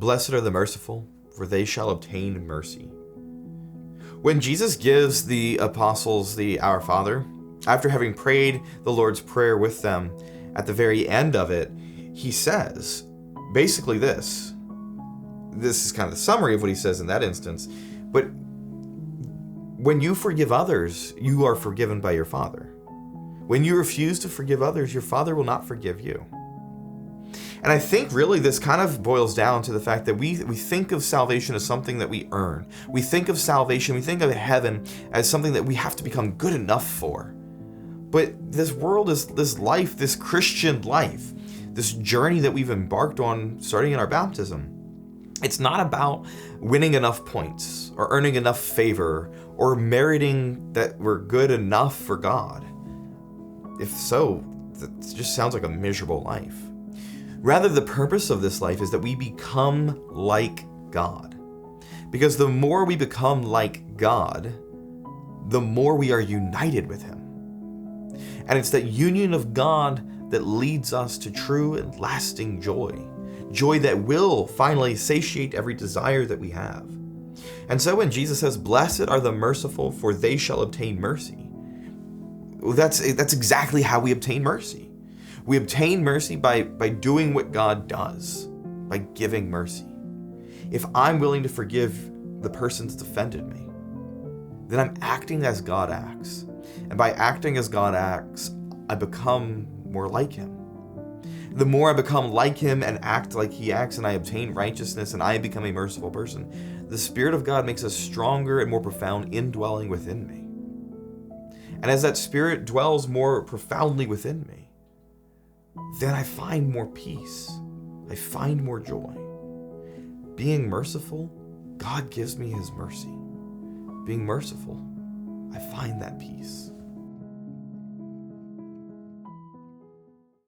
Blessed are the merciful, for they shall obtain mercy. When Jesus gives the apostles the Our Father, after having prayed the Lord's Prayer with them, at the very end of it, he says basically this. This is kind of the summary of what he says in that instance. But when you forgive others, you are forgiven by your Father. When you refuse to forgive others, your Father will not forgive you. And I think really this kind of boils down to the fact that we think of salvation as something that we earn. We think of salvation, we think of heaven as something that we have to become good enough for. But this world is this life, this Christian life, this journey that we've embarked on starting in our baptism. It's not about winning enough points or earning enough favor or meriting that we're good enough for God. If so, that just sounds like a miserable life. Rather, the purpose of this life is that we become like God. Because the more we become like God, the more we are united with Him. And it's that union of God that leads us to true and lasting joy. Joy that will finally satiate every desire that we have. And so when Jesus says, "Blessed are the merciful, for they shall obtain mercy," that's exactly how we obtain mercy. We obtain mercy by doing what God does, by giving mercy. If I'm willing to forgive the person that's offended me, then I'm acting as God acts. And by acting as God acts, I become more like Him. The more I become like Him and act like He acts, and I obtain righteousness and I become a merciful person, the Spirit of God makes a stronger and more profound indwelling within me. And as that Spirit dwells more profoundly within me, then I find more peace. I find more joy. Being merciful, God gives me His mercy. Being merciful, I find that peace.